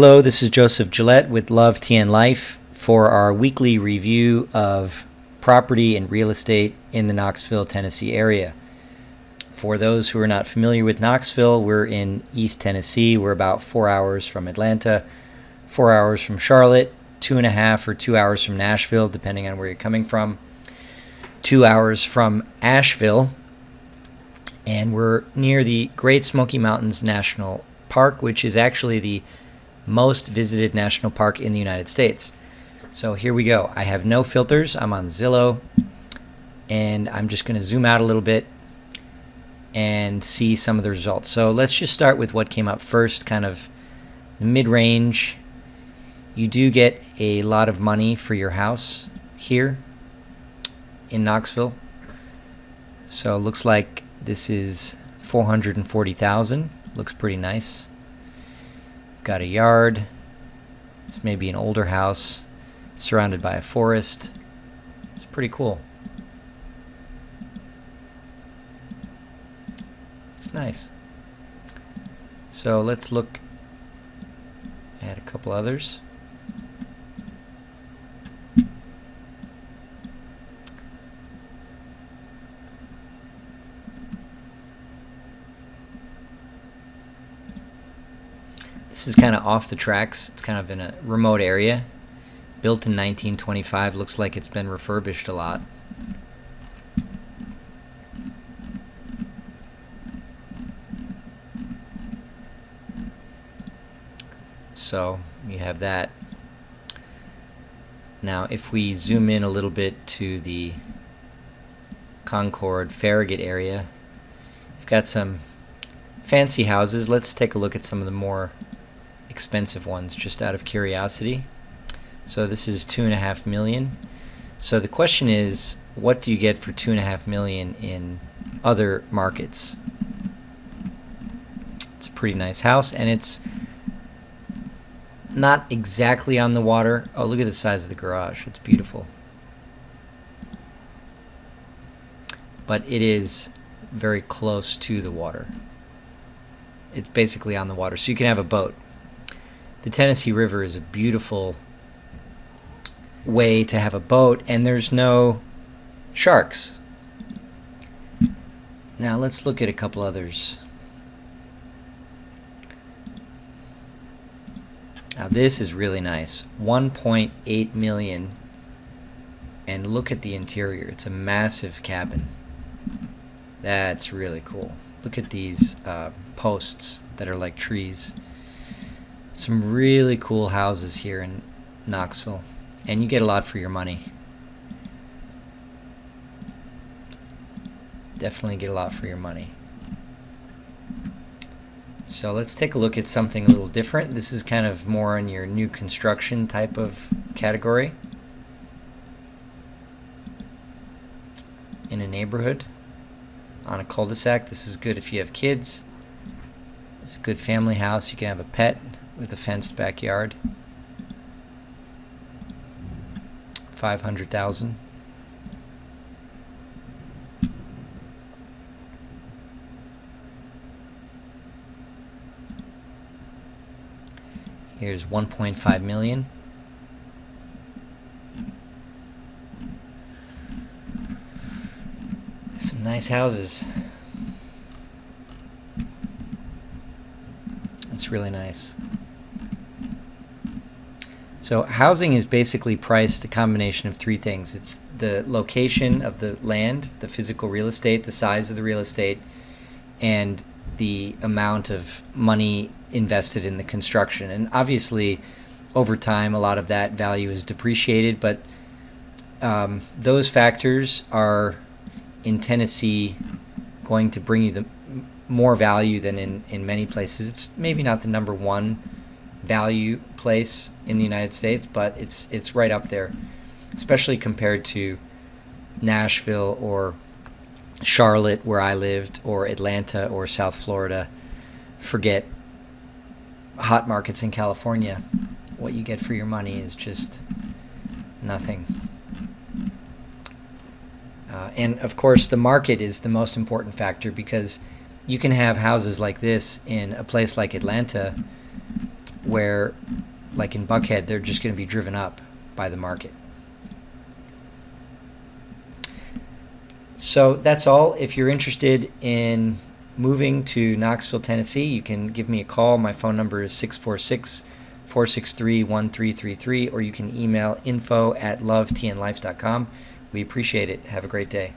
Hello, this is Joseph Gillette with Love Tea and Life for our weekly review of property and real estate in the Knoxville, Tennessee area. For those who are not familiar with Knoxville, we're in East Tennessee. We're about 4 hours from Atlanta, 4 hours from Charlotte, 2.5 or 2 hours from Nashville, depending on where you're coming from, 2 hours from Asheville, and we're near the Great Smoky Mountains National Park, which is actually the most visited national park in the United States. So here we go. I have no filters. I'm on Zillow, and I'm just going to zoom out a little bit and see some of the results. So let's just start with what came up first, kind of mid-range. You do get a lot of money for your house here in Knoxville. So it looks like this is $440,000. Looks pretty nice. Got a yard. It's maybe an older house surrounded by a forest. It's pretty cool. It's nice. So let's look at a couple others. This is kind of off the tracks. It's kind of in a remote area. Built in 1925. Looks like it's been refurbished a lot. So you have that. Now if we zoom in a little bit to the Concord, Farragut area, we've got some fancy houses. Let's take a look at some of the more expensive ones just out of curiosity. So this is $2.5 million. So the question is, what do you get for $2.5 million in other markets? It's a pretty nice house, and it's not exactly on the water. Oh, look at the size of the garage. It's beautiful. But it is very close to the water. It's basically on the water, so you can have a boat. The Tennessee River is a beautiful way to have a boat, and there's no sharks. Now let's look at a couple others. Now this is really nice. 1.8 million, and look at the interior. It's a massive cabin. That's really cool. Look at these posts that are like trees. Some really cool houses here in Knoxville, and you get a lot for your money. Definitely get a lot for your money. So let's take a look at something a little different. This is kind of more in your new construction type of category. In a neighborhood, on a cul-de-sac. This is good if you have kids. It's a good family house. You can have a pet with a fenced backyard. 500,000. Here's 1.5 million. Some nice houses. It's really nice. So housing is basically priced a combination of three things. It's the location of the land, the physical real estate, the size of the real estate, and the amount of money invested in the construction. And obviously, over time, a lot of that value is depreciated, but those factors are, in Tennessee, going to bring you the more value than in many places. It's maybe not the number one value place in the United States, but it's right up there, especially compared to Nashville or Charlotte, where I lived, or Atlanta or South Florida. Forget hot markets in California. What you get for your money is just nothing. And of course, the market is the most important factor, because you can have houses like this in a place like Atlanta where, like in Buckhead, they're just going to be driven up by the market. So that's all. If you're interested in moving to Knoxville, Tennessee, you can give me a call. My phone number is 646-463-1333, or you can email info@lovetnlife.com. We appreciate it. Have a great day.